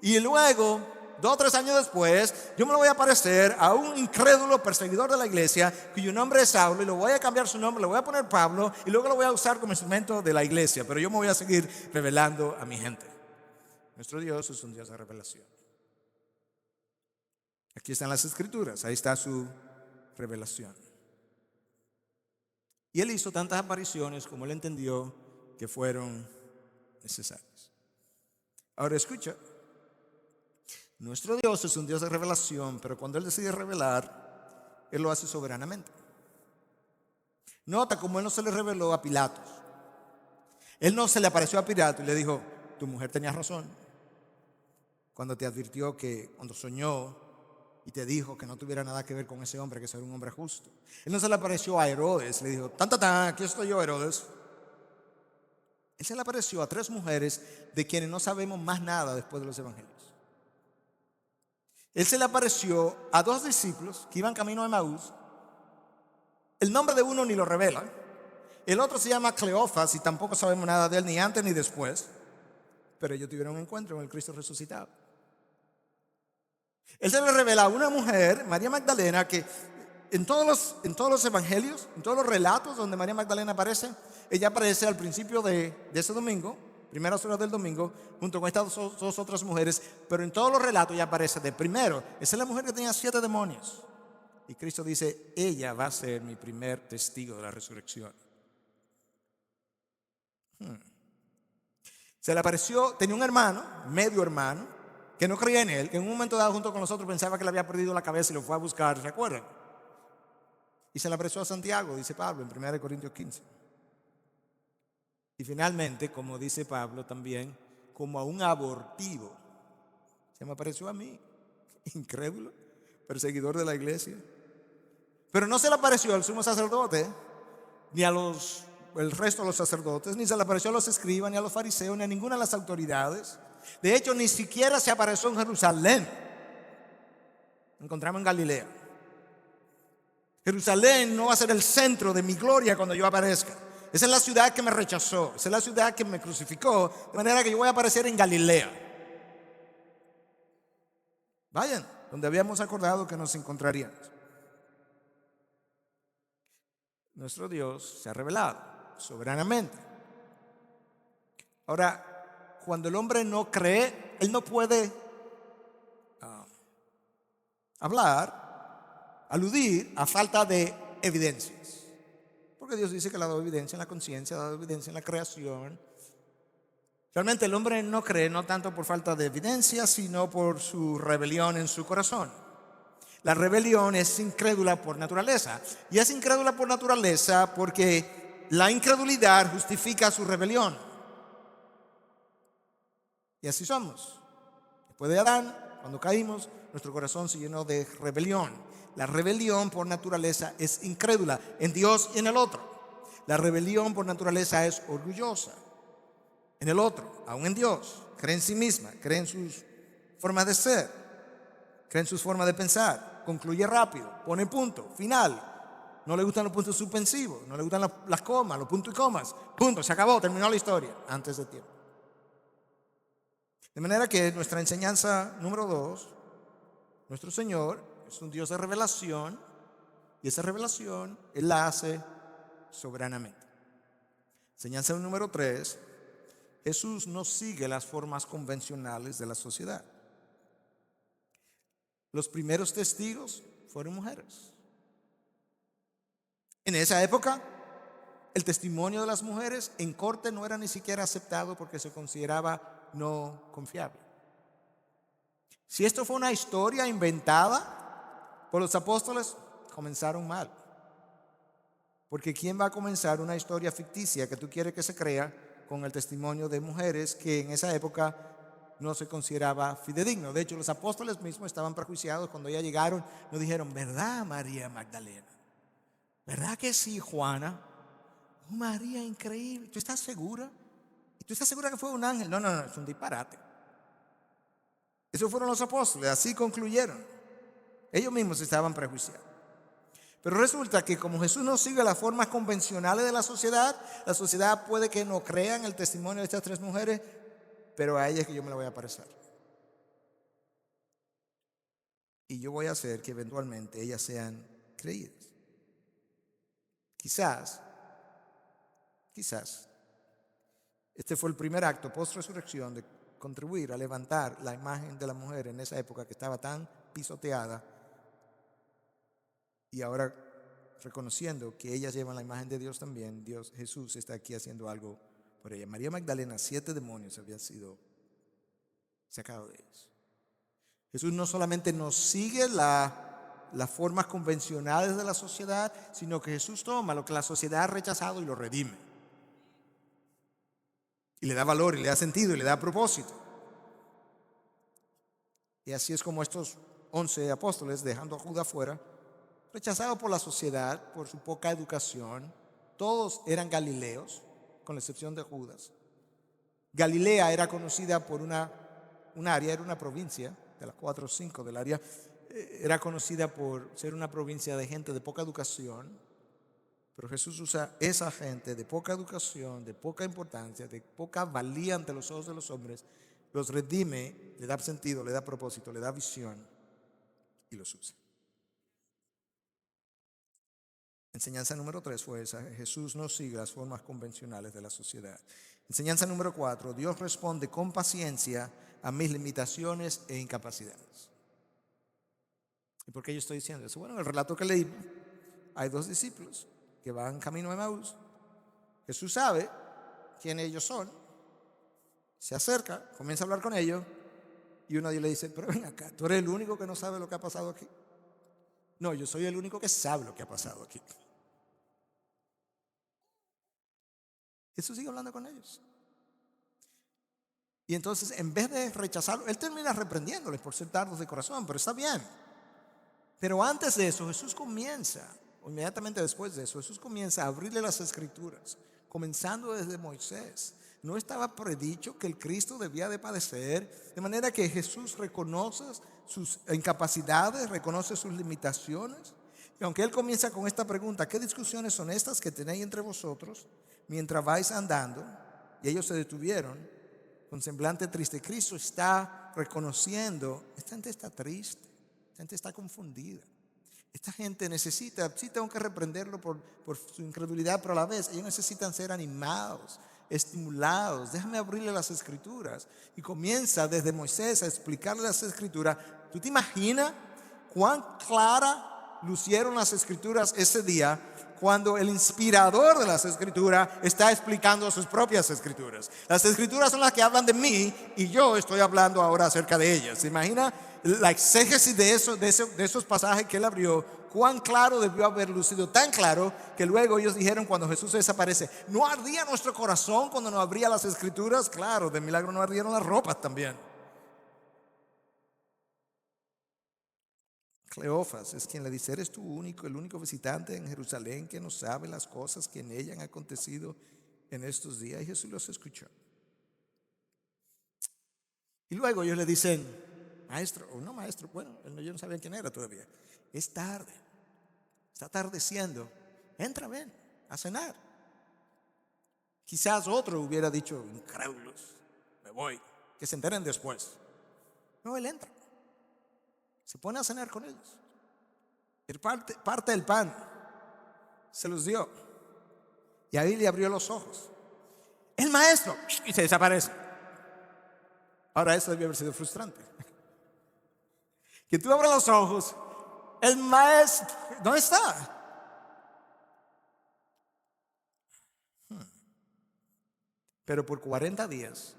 Y luego, 2 o 3 años después, yo me lo voy a aparecer a un incrédulo perseguidor de la iglesia, cuyo nombre es Saulo, y lo voy a cambiar su nombre, le voy a poner Pablo, y luego lo voy a usar como instrumento de la iglesia. Pero yo me voy a seguir revelando a mi gente. Nuestro Dios es un Dios de revelación. Aquí están las escrituras, ahí está su revelación. Y Él hizo tantas apariciones como Él entendió que fueron necesarias. Ahora escucha, Nuestro Dios es un Dios de revelación, pero cuando Él decide revelar, Él lo hace soberanamente. Nota cómo Él no se le reveló a Pilatos. Él no se le apareció a Pilatos y le dijo, tu mujer tenía razón cuando te advirtió que cuando soñó y te dijo que no tuviera nada que ver con ese hombre, que ese era un hombre justo. Él no se le apareció a Herodes, le dijo, aquí estoy yo, Herodes. Él se le apareció a 3 mujeres de quienes no sabemos más nada después de los evangelios. Él se le apareció a 2 discípulos que iban camino a Emaús. El nombre de uno ni lo revela. El otro se llama Cleofas y tampoco sabemos nada de él ni antes ni después. Pero ellos tuvieron un encuentro con el Cristo resucitado. Él se le revela a una mujer, María Magdalena, que en todos los evangelios, en todos los relatos donde María Magdalena aparece, ella aparece al principio de ese domingo, primeras horas del domingo, junto con estas 2 otras mujeres, pero en todos los relatos ella aparece de primero. Esa es la mujer que tenía 7 demonios. Y Cristo dice, ella va a ser mi primer testigo de la resurrección. Se le apareció, tenía un hermano, medio hermano, que no creía en él, que en un momento dado junto con nosotros pensaba que le había perdido la cabeza y lo fue a buscar, ¿se acuerdan? Y se le apareció a Santiago, dice Pablo en 1 Corintios 15. Y finalmente, como dice Pablo también, como a un abortivo, se me apareció a mí, incrédulo, perseguidor de la iglesia. Pero no se le apareció al sumo sacerdote, ni a el resto de los sacerdotes, ni se le apareció a los escribas, ni a los fariseos, ni a ninguna de las autoridades. De hecho, ni siquiera se apareció en Jerusalén. Lo encontramos en Galilea. Jerusalén no va a ser el centro de mi gloria cuando yo aparezca. Esa es la ciudad que me rechazó, esa es la ciudad que me crucificó, de manera que yo voy a aparecer en Galilea. Vayan, donde habíamos acordado que nos encontraríamos. Nuestro Dios se ha revelado soberanamente. Ahora, cuando el hombre no cree, él no puede aludir a falta de evidencias. Porque Dios dice que le ha dado evidencia en la conciencia, ha dado evidencia en la creación. Realmente el hombre no cree, no tanto por falta de evidencia, sino por su rebelión en su corazón. La rebelión es incrédula por naturaleza. Y es incrédula por naturaleza porque la incredulidad justifica su rebelión. Y así somos. Después de Adán, cuando caímos, nuestro corazón se llenó de rebelión. La rebelión por naturaleza es incrédula en Dios y en el otro. La rebelión por naturaleza es orgullosa en el otro, aún en Dios. Cree en sí misma, cree en sus formas de ser, cree en sus formas de pensar, concluye rápido, pone punto, final. No le gustan los puntos suspensivos, no le gustan las comas, los puntos y comas. Punto, se acabó, terminó la historia antes de tiempo. De manera que nuestra enseñanza número 2, nuestro Señor es un Dios de revelación y esa revelación Él la hace soberanamente. Enseñanza número 3, Jesús no sigue las formas convencionales de la sociedad. Los primeros testigos fueron mujeres. En esa época, el testimonio de las mujeres en corte no era ni siquiera aceptado porque se consideraba no confiable. Si esto fue una historia inventada por los apóstoles, comenzaron mal. Porque ¿quién va a comenzar una historia ficticia que tú quieres que se crea con el testimonio de mujeres que en esa época no se consideraba fidedigno? De hecho, los apóstoles mismos estaban prejuiciados cuando ya llegaron. Nos dijeron, ¿verdad, María Magdalena? ¿Verdad que sí, Juana? Oh, María, increíble. ¿Tú estás segura? ¿Y tú estás segura que fue un ángel? No, es un disparate. Esos fueron los apóstoles, así concluyeron. Ellos mismos estaban prejuiciados. Pero resulta que como Jesús no sigue las formas convencionales de la sociedad puede que no crean el testimonio de estas 3 mujeres, pero a ellas es que yo me la voy a aparecer. Y yo voy a hacer que eventualmente ellas sean creídas. Quizás, este fue el primer acto post-resurrección de contribuir a levantar la imagen de la mujer en esa época que estaba tan pisoteada. Y ahora, reconociendo que ellas llevan la imagen de Dios también, Jesús está aquí haciendo algo por ella. María Magdalena, 7 demonios habían sido sacados de ellos. Jesús no solamente no sigue las formas convencionales de la sociedad, sino que Jesús toma lo que la sociedad ha rechazado y lo redime. Y le da valor, y le da sentido, y le da propósito. Y así es como estos 11 apóstoles, dejando a Judas fuera, rechazados por la sociedad, por su poca educación, todos eran galileos, con la excepción de Judas. Galilea era conocida por un área, era una provincia, de las 4 o 5 del área, era conocida por ser una provincia de gente de poca educación, pero Jesús usa esa gente de poca educación, de poca importancia, de poca valía ante los ojos de los hombres, los redime, le da sentido, le da propósito, le da visión y los usa. Enseñanza número 3 fue esa: Jesús no sigue las formas convencionales de la sociedad. Enseñanza número 4: Dios responde con paciencia a mis limitaciones e incapacidades. ¿Y por qué yo estoy diciendo eso? Bueno, en el relato que leí, hay 2 discípulos que van camino a Emaús. Jesús sabe quiénes ellos son, se acerca, comienza a hablar con ellos, y uno de ellos le dice: pero ven acá, ¿tú eres el único que no sabe lo que ha pasado aquí? No, yo soy el único que sabe lo que ha pasado aquí. Jesús sigue hablando con ellos. Y entonces, en vez de rechazarlo, él termina reprendiéndoles por ser tardos de corazón, pero está bien. Pero antes de eso, Jesús comienza, o inmediatamente después de eso, Jesús comienza a abrirle las escrituras, comenzando desde Moisés. No estaba predicho que el Cristo debía de padecer, de manera que Jesús reconoce sus incapacidades, reconoce sus limitaciones. Y aunque él comienza con esta pregunta: ¿qué discusiones son estas que tenéis entre vosotros mientras vais andando? Y ellos se detuvieron con semblante triste. Cristo está reconociendo: esta gente está triste, esta gente está confundida, esta gente necesita, sí tengo que reprenderlo por su incredulidad, pero a la vez ellos necesitan ser animados, estimulados. Déjame abrirle las escrituras. Y comienza desde Moisés a explicarle las escrituras. ¿Tú te imaginas cuán clara lucieron las escrituras ese día, cuando el inspirador de las escrituras está explicando sus propias escrituras? Las escrituras son las que hablan de mí, y yo estoy hablando ahora acerca de ellas. ¿Se imagina la exégesis de esos pasajes que él abrió? Cuán claro debió haber lucido, tan claro que luego ellos dijeron, cuando Jesús desaparece: ¿no ardía nuestro corazón cuando nos abría las escrituras? Claro, de milagro no ardieron las ropas también. Cleofas es quien le dice: ¿eres tú el único visitante en Jerusalén que no sabe las cosas que en ella han acontecido en estos días? Y Jesús los escuchó. Y luego ellos le dicen: maestro, o no maestro, bueno, ellos no sabían quién era todavía. Es tarde, está atardeciendo, entra, ven a cenar. Quizás otro hubiera dicho: incrédulos, me voy, que se enteren después. No, él entra, se pone a cenar con ellos. Él parte el pan, se los dio, y ahí le abrió los ojos. El maestro, y se desaparece. Ahora, eso debió haber sido frustrante. Que tú abras los ojos, el maestro, ¿dónde está? Pero por 40 días,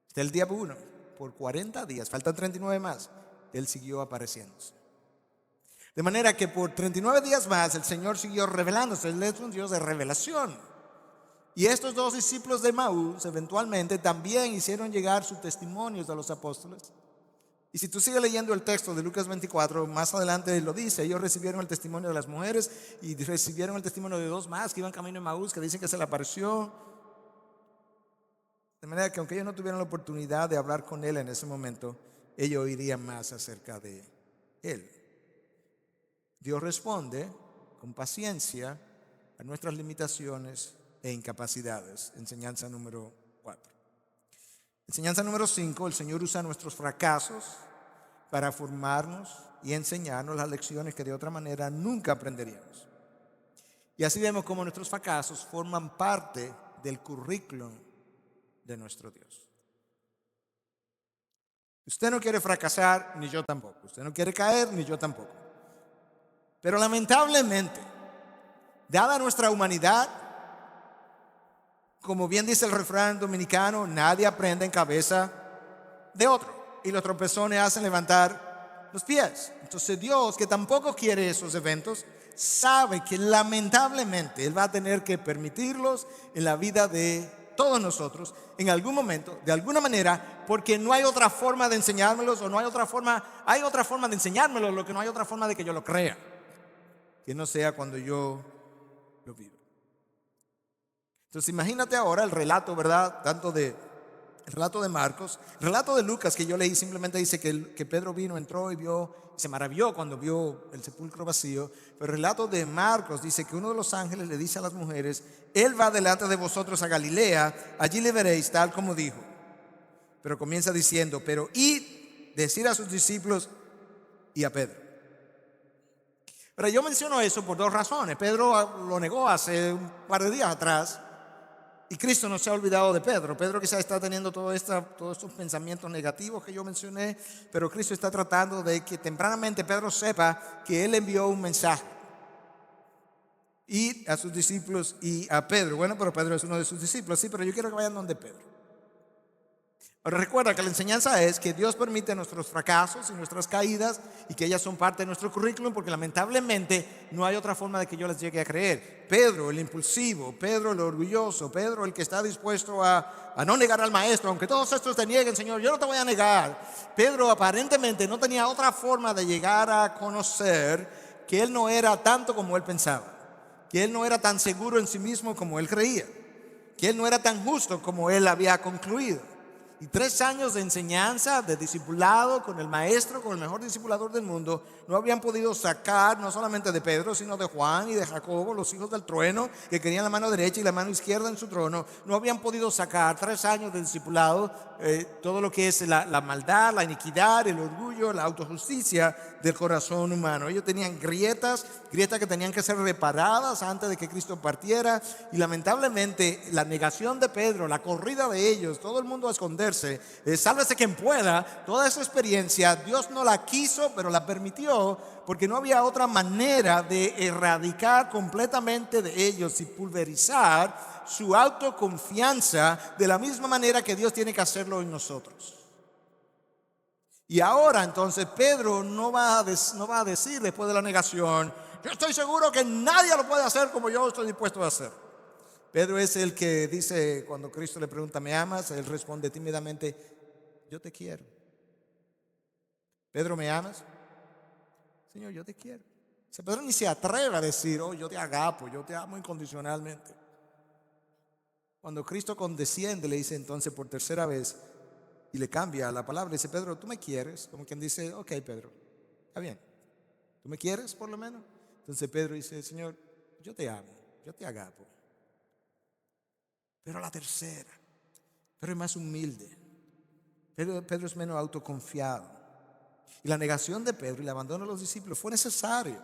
está el día 1, por 40 días, faltan 39 más, él siguió apareciéndose. De manera que por 39 días más el Señor siguió revelándose. Él es un Dios de revelación. Y estos 2 discípulos de Emaús eventualmente también hicieron llegar sus testimonios a los apóstoles. Y si tú sigues leyendo el texto de Lucas 24, más adelante lo dice: ellos recibieron el testimonio de las mujeres y recibieron el testimonio de 2 más que iban camino a Emaús, que dicen que se le apareció. De manera que aunque ellos no tuvieron la oportunidad de hablar con él en ese momento, ellos oirían más acerca de él. Dios responde con paciencia a nuestras limitaciones e incapacidades. Enseñanza número 4. Enseñanza número 5: el Señor usa nuestros fracasos para formarnos y enseñarnos las lecciones que de otra manera nunca aprenderíamos. Y así vemos cómo nuestros fracasos forman parte del currículum de nuestro Dios. Usted no quiere fracasar, ni yo tampoco. Usted no quiere caer, ni yo tampoco. Pero lamentablemente, dada nuestra humanidad, como bien dice el refrán dominicano, nadie aprende en cabeza de otro. y los tropezones hacen levantar los pies. Entonces Dios, que tampoco quiere esos eventos, sabe que lamentablemente Él va a tener que permitirlos en la vida de todos nosotros en algún momento, de alguna manera, porque no hay otra forma de enseñármelos, o no hay otra forma de enseñármelos, lo que no hay otra forma de que yo lo crea, que no sea cuando yo lo vivo. Entonces imagínate ahora el relato, ¿verdad? El relato de Marcos, el relato de Lucas que yo leí simplemente dice que Pedro vino, entró y vio, se maravilló cuando vio el sepulcro vacío. Pero el relato de Marcos dice que uno de los ángeles le dice a las mujeres: Él va delante de vosotros a Galilea, allí le veréis tal como dijo. Pero comienza diciendo: pero id, decir a sus discípulos y a Pedro. Pero yo menciono eso por dos razones. Pedro lo negó hace un par de días atrás. Y Cristo no se ha olvidado de Pedro. Pedro quizás está teniendo todos estos pensamientos negativos que yo mencioné, pero Cristo está tratando de que tempranamente Pedro sepa que Él envió un mensaje. Y a sus discípulos y a Pedro. Bueno, pero Pedro es uno de sus discípulos, sí, pero yo quiero que vayan donde Pedro. Ahora recuerda que la enseñanza es que Dios permite nuestros fracasos y nuestras caídas y que ellas son parte de nuestro currículum, porque lamentablemente no hay otra forma de que yo les llegue a creer. Pedro, el impulsivo, Pedro, el orgulloso, Pedro, el que está dispuesto a no negar al maestro, aunque todos estos te nieguen, Señor, yo no te voy a negar. Pedro aparentemente no tenía otra forma de llegar a conocer que él no era tanto como él pensaba, que él no era tan seguro en sí mismo como él creía, que él no era tan justo como él había concluido. Y 3 años de enseñanza, de discipulado con el maestro, con el mejor discipulador del mundo, no habían podido sacar no solamente de Pedro, sino de Juan y de Jacobo, los hijos del trueno, que querían la mano derecha y la mano izquierda en su trono. No habían podido sacar 3 años de discipulado, todo lo que es la maldad, la iniquidad, el orgullo, la autojusticia del corazón humano. Ellos tenían grietas que tenían que ser reparadas antes de que Cristo partiera. Y lamentablemente la negación de Pedro, la corrida de ellos, todo el mundo a esconderse, sálvese quien pueda, toda esa experiencia Dios no la quiso, pero la permitió, porque no había otra manera de erradicar completamente de ellos y pulverizar su autoconfianza de la misma manera que Dios tiene que hacerlo en nosotros. Y ahora entonces Pedro no va a decir después de la negación: yo estoy seguro que nadie lo puede hacer como yo estoy dispuesto a hacer. Pedro es el que dice, cuando Cristo le pregunta: ¿me amas? Él responde tímidamente: yo te quiero. Pedro, ¿me amas? Señor, yo te quiero. O sea, Pedro ni se atreve a decir: oh, yo te agapo, yo te amo incondicionalmente. Cuando Cristo condesciende, le dice entonces por tercera vez, y le cambia la palabra, le dice: Pedro, ¿tú me quieres? Como quien dice: ok, Pedro, está bien, ¿tú me quieres por lo menos? Entonces Pedro dice: Señor, yo te amo, yo te agapo. Pero la tercera, Pedro es más humilde, Pedro es menos autoconfiado. Y la negación de Pedro y el abandono de los discípulos fue necesario.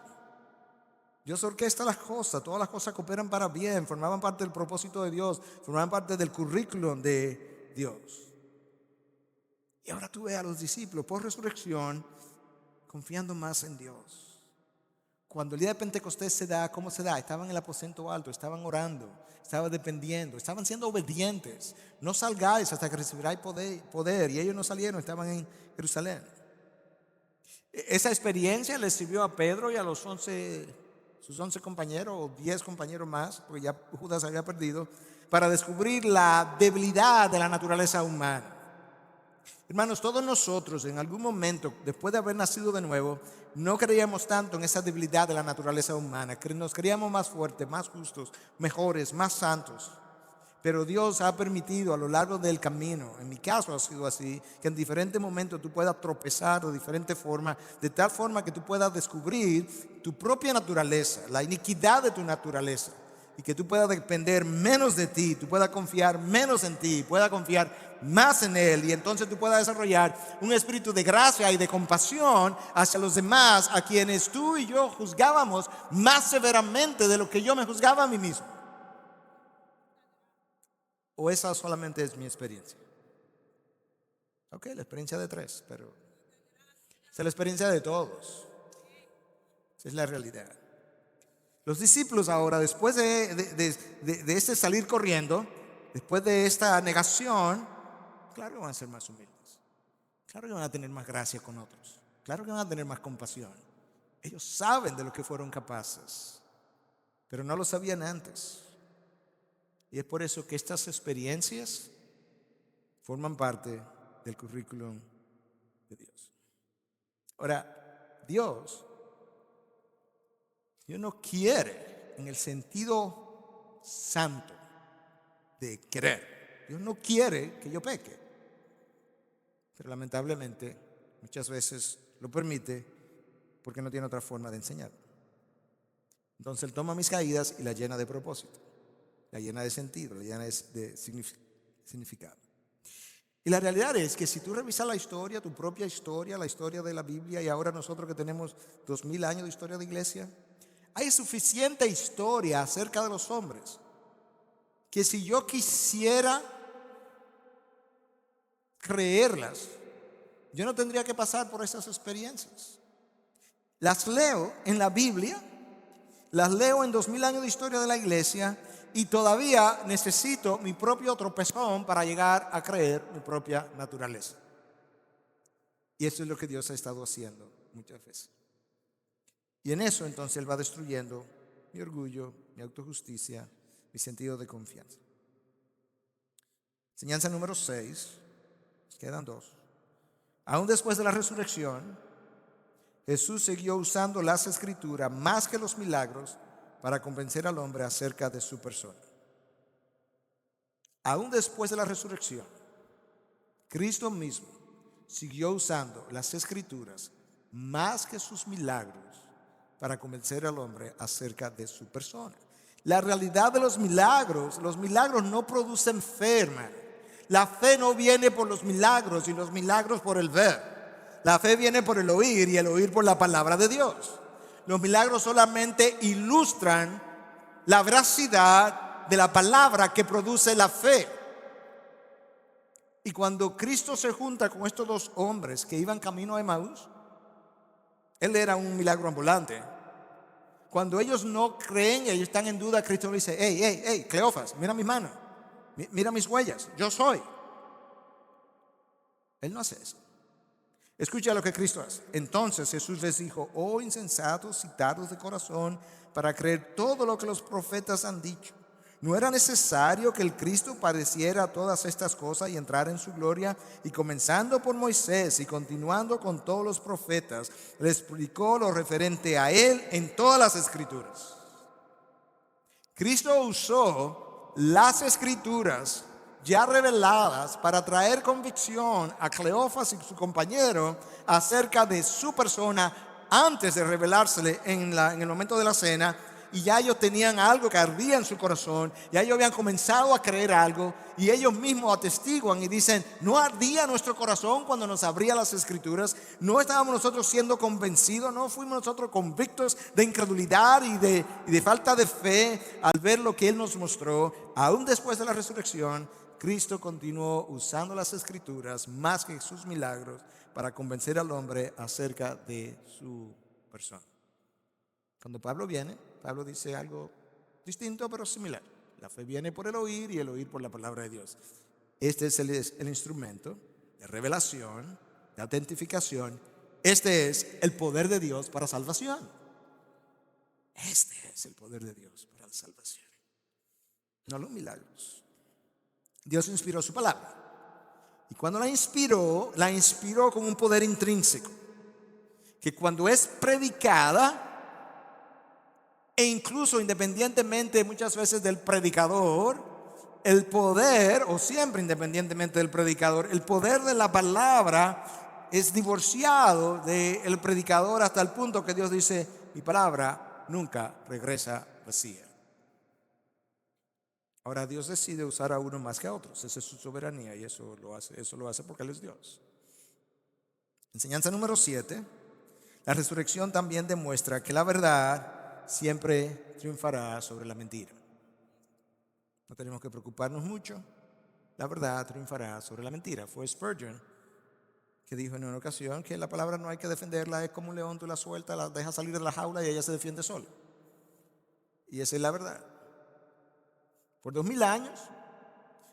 Dios orquesta las cosas, todas las cosas cooperan para bien, formaban parte del propósito de Dios, formaban parte del currículum de Dios. Y ahora tú ves a los discípulos por resurrección confiando más en Dios. Cuando el día de Pentecostés se da, ¿cómo se da? Estaban en el aposento alto, estaban orando, estaban dependiendo, estaban siendo obedientes. No salgáis hasta que recibiráis poder. Y ellos no salieron, estaban en Jerusalén. Esa experiencia les sirvió a Pedro y a sus 11 compañeros, o 10 compañeros más, porque ya Judas se había perdido, para descubrir la debilidad de la naturaleza humana. Hermanos, todos nosotros en algún momento, después de haber nacido de nuevo, no creíamos tanto en esa debilidad de la naturaleza humana, que nos creíamos más fuertes, más justos, mejores, más santos. Pero Dios ha permitido a lo largo del camino, en mi caso ha sido así, que en diferentes momentos tú puedas tropezar de diferente forma, de tal forma que tú puedas descubrir tu propia naturaleza, la iniquidad de tu naturaleza, y que tú puedas depender menos de ti, tú puedas confiar menos en ti, puedas confiar más en Él, y entonces tú puedas desarrollar un espíritu de gracia y de compasión hacia los demás, a quienes tú y yo juzgábamos más severamente de lo que yo me juzgaba a mí mismo. ¿O esa solamente es mi experiencia? Ok, la experiencia de 3, pero esa es la experiencia de todos. Esa es la realidad. Los discípulos ahora, después de este salir corriendo, después de esta negación, claro que van a ser más humildes. Claro que van a tener más gracia con otros. Claro que van a tener más compasión. Ellos saben de lo que fueron capaces, pero no lo sabían antes. Y es por eso que estas experiencias forman parte del currículum de Dios. Ahora, Dios no quiere en el sentido santo de querer. Dios no quiere que yo peque, pero lamentablemente muchas veces lo permite porque no tiene otra forma de enseñar. Entonces Él toma mis caídas y las llena de propósito, la llena de sentido, la llena de significado. Y la realidad es que si tú revisas la historia, tu propia historia, la historia de la Biblia, y ahora nosotros que tenemos 2000 años de historia de iglesia, hay suficiente historia acerca de los hombres que si yo quisiera creerlas, yo no tendría que pasar por esas experiencias. Las leo en la Biblia, las leo en 2000 años de historia de la iglesia y todavía necesito mi propio tropezón para llegar a creer mi propia naturaleza. Y eso es lo que Dios ha estado haciendo muchas veces. Y en eso entonces Él va destruyendo mi orgullo, mi autojusticia, mi sentido de confianza. Enseñanza número 6, quedan 2. Aún después de la resurrección, Jesús siguió usando las escrituras más que los milagros para convencer al hombre acerca de su persona. Aún después de la resurrección, Cristo mismo siguió usando las escrituras más que sus milagros para convencer al hombre acerca de su persona. La realidad de los milagros no producen fe, hermano. La fe no viene por los milagros y los milagros por el ver. La fe viene por el oír y el oír por la palabra de Dios. Los milagros solamente ilustran la veracidad de la palabra que produce la fe. Y cuando Cristo se junta con estos dos hombres que iban camino a Emaús, Él era un milagro ambulante. Cuando ellos no creen y ellos están en duda, Cristo le dice: hey, Cleofas, mira mis manos, mira mis huellas, yo soy. Él no hace eso. Escucha lo que Cristo hace. Entonces Jesús les dijo: oh insensatos y tardos de corazón para creer todo lo que los profetas han dicho. ¿No era necesario que el Cristo padeciera todas estas cosas y entrara en su gloria? Y comenzando por Moisés y continuando con todos los profetas, le explicó lo referente a él en todas las escrituras. Cristo usó las escrituras ya reveladas para traer convicción a Cleofas y su compañero acerca de su persona antes de revelársele en el momento de la cena. Y ya ellos tenían algo que ardía en su corazón, ya ellos habían comenzado a creer algo, y ellos mismos atestiguan y dicen: ¿no ardía nuestro corazón cuando nos abría las escrituras? ¿No estábamos nosotros siendo convencidos? ¿No fuimos nosotros convictos de incredulidad y de falta de fe al ver lo que Él nos mostró? Aún después de la resurrección, Cristo continuó usando las escrituras más que sus milagros para convencer al hombre acerca de su persona. Cuando Pablo viene, Pablo dice algo distinto pero similar. La fe viene por el oír y el oír por la palabra de Dios. Este es el instrumento de revelación, de autentificación. Este es el poder de Dios para salvación. Este es el poder de Dios para la salvación, no los milagros. Dios inspiró su palabra. Y cuando la inspiró con un poder intrínseco, que cuando es predicada, e incluso independientemente muchas veces del predicador, el poder, o siempre independientemente del predicador, el poder de la palabra es divorciado del predicador hasta el punto que Dios dice: mi palabra nunca regresa vacía. Ahora Dios decide usar a uno más que a otros. Esa es su soberanía y eso lo hace porque Él es Dios. Enseñanza número 7. La resurrección también demuestra que la verdad siempre triunfará sobre la mentira. No tenemos que preocuparnos mucho. La verdad triunfará sobre la mentira. Fue Spurgeon que dijo en una ocasión que la palabra no hay que defenderla, es como un león, tú la sueltas, la dejas salir de la jaula y ella se defiende sola. Y esa es la verdad. Por 2000 años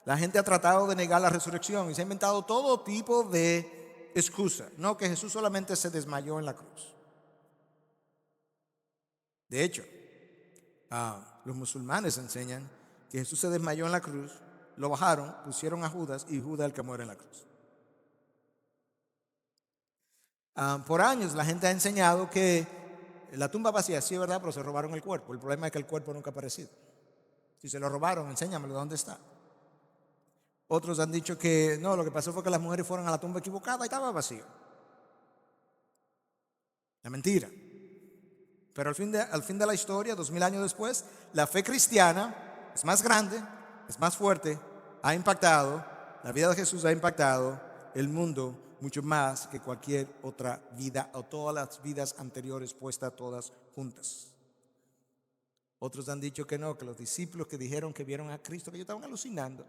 la gente ha tratado de negar la resurrección y se ha inventado todo tipo de excusa, no que Jesús solamente se desmayó en la cruz. De hecho, los musulmanes enseñan que Jesús se desmayó en la cruz, lo bajaron, pusieron a Judas y Judas el que muere en la cruz. Por años la gente ha enseñado que la tumba vacía, sí es verdad, pero se robaron el cuerpo. El problema es que el cuerpo nunca ha aparecido. Si se lo robaron, enséñamelo dónde está. Otros han dicho que no, lo que pasó fue que las mujeres fueron a la tumba equivocada y estaba vacío. La mentira. Pero al fin de la historia, 2000 años después, la fe cristiana es más grande, es más fuerte, ha impactado, la vida de Jesús ha impactado el mundo mucho más que cualquier otra vida o todas las vidas anteriores puestas todas juntas. Otros han dicho que no, que los discípulos que dijeron que vieron a Cristo, que ellos estaban alucinando.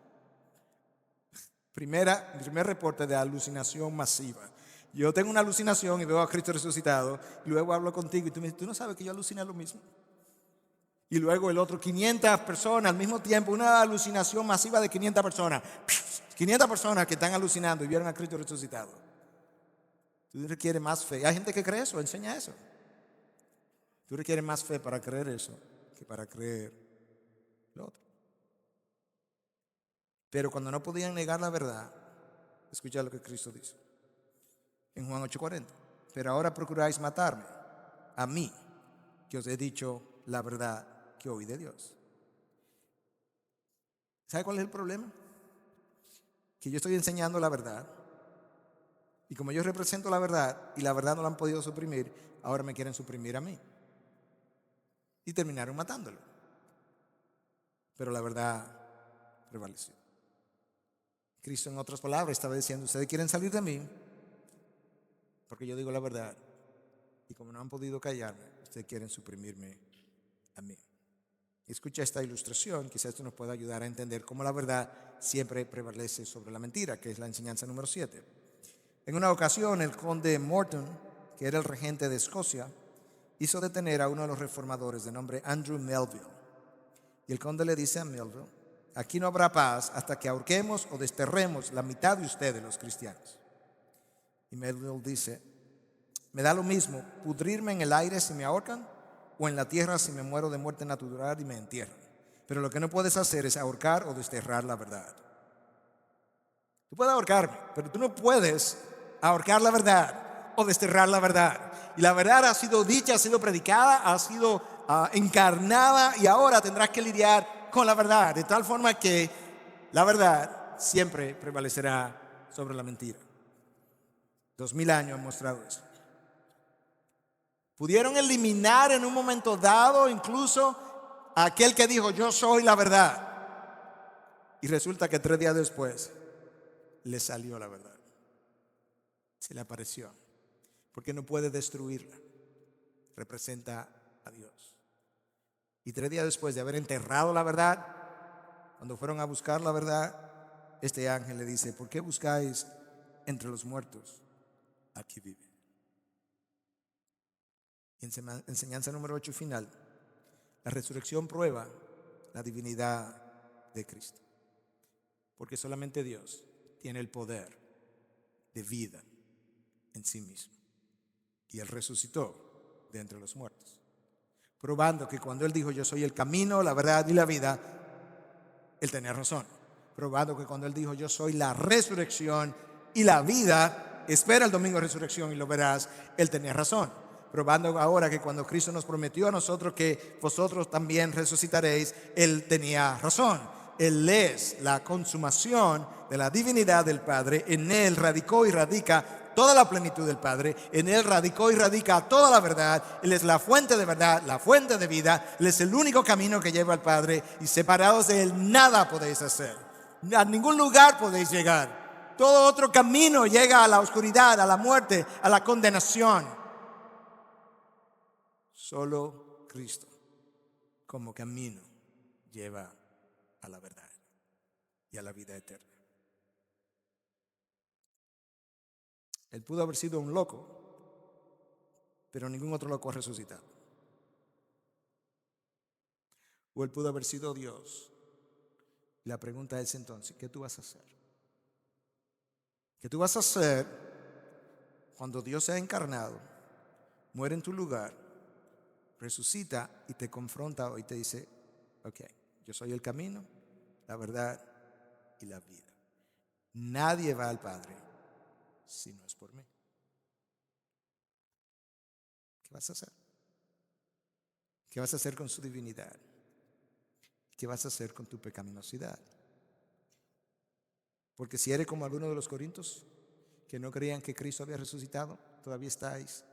Primer reporte de alucinación masiva. Yo tengo una alucinación y veo a Cristo resucitado, y luego hablo contigo y tú me dices, ¿tú no sabes que yo aluciné lo mismo? Y luego el otro, 500 personas al mismo tiempo, una alucinación masiva de 500 personas. 500 personas que están alucinando y vieron a Cristo resucitado. Tú requieres más fe. Hay gente que cree eso, enseña eso. Tú requieres más fe para creer eso que para creer lo otro. Pero cuando no podían negar la verdad, escucha lo que Cristo dice en Juan 8:40. Pero ahora procuráis matarme, a mí, que os he dicho la verdad que oí de Dios. ¿Sabe cuál es el problema? Que yo estoy enseñando la verdad, y como yo represento la verdad, y la verdad no la han podido suprimir, ahora me quieren suprimir a mí. Y terminaron matándolo. Pero la verdad prevaleció. Cristo, en otras palabras, estaba diciendo, ustedes quieren salir de mí porque yo digo la verdad, y como no han podido callarme, ustedes quieren suprimirme a mí. Escucha esta ilustración, quizás esto nos pueda ayudar a entender cómo la verdad siempre prevalece sobre la mentira, que es la enseñanza número 7. En una ocasión, el conde Morton, que era el regente de Escocia, hizo detener a uno de los reformadores de nombre Andrew Melville. Y el conde le dice a Melville, aquí no habrá paz hasta que ahorquemos o desterremos la mitad de ustedes, los cristianos. Y Melville dice, me da lo mismo pudrirme en el aire si me ahorcan o en la tierra si me muero de muerte natural y me entierran. Pero lo que no puedes hacer es ahorcar o desterrar la verdad. Tú puedes ahorcarme, pero tú no puedes ahorcar la verdad o desterrar la verdad. Y la verdad ha sido dicha, ha sido predicada, ha sido encarnada, y ahora tendrás que lidiar con la verdad, de tal forma que la verdad siempre prevalecerá sobre la mentira. 2000 años han mostrado eso. Pudieron eliminar en un momento dado incluso a aquel que dijo, yo soy la verdad. Y resulta que 3 días después le salió la verdad. Se le apareció. Porque no puede destruirla. Representa a Dios. Y 3 días después de haber enterrado la verdad, cuando fueron a buscar la verdad, este ángel le dice, ¿por qué buscáis entre los muertos? Aquí vive. Y enseñanza número 8 final. La resurrección prueba la divinidad de Cristo. Porque solamente Dios tiene el poder de vida en sí mismo. Y Él resucitó de entre los muertos. Probando que cuando Él dijo, yo soy el camino, la verdad y la vida, Él tenía razón. Probando que cuando Él dijo, yo soy la resurrección y la vida, espera el domingo de resurrección y lo verás, Él tenía razón. Probando ahora que cuando Cristo nos prometió a nosotros que vosotros también resucitaréis, Él tenía razón. Él es la consumación de la divinidad del Padre. En Él radicó y radica toda la plenitud del Padre. En Él radicó y radica toda la verdad. Él es la fuente de verdad, la fuente de vida. Él es el único camino que lleva al Padre. Y separados de Él nada podéis hacer. A ningún lugar podéis llegar. Todo otro camino llega a la oscuridad, a la muerte, a la condenación. Solo Cristo como camino lleva a la verdad y a la vida eterna. Él pudo haber sido un loco, pero ningún otro loco ha resucitado. O Él pudo haber sido Dios. La pregunta es entonces, ¿qué tú vas a hacer? ¿Qué tú vas a hacer cuando Dios se ha encarnado, muere en tu lugar, resucita y te confronta y te dice, ok, yo soy el camino, la verdad y la vida. Nadie va al Padre si no es por mí. ¿Qué vas a hacer? ¿Qué vas a hacer con su divinidad? ¿Qué vas a hacer con tu pecaminosidad? Porque si eres como algunos de los corintios que no creían que Cristo había resucitado, todavía estáis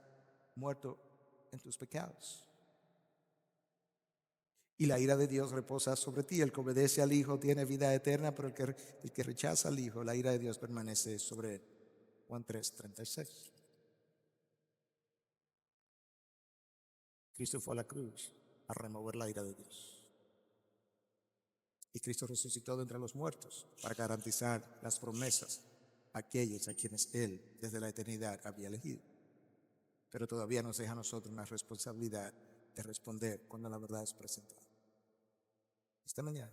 muerto en tus pecados. Y la ira de Dios reposa sobre ti. El que obedece al Hijo tiene vida eterna, pero el que rechaza al Hijo, la ira de Dios permanece sobre él. Juan 3:36. Cristo fue a la cruz a remover la ira de Dios. Y Cristo resucitó de entre los muertos para garantizar las promesas a aquellos a quienes Él desde la eternidad había elegido. Pero todavía nos deja a nosotros una responsabilidad de responder cuando la verdad es presentada. Esta mañana.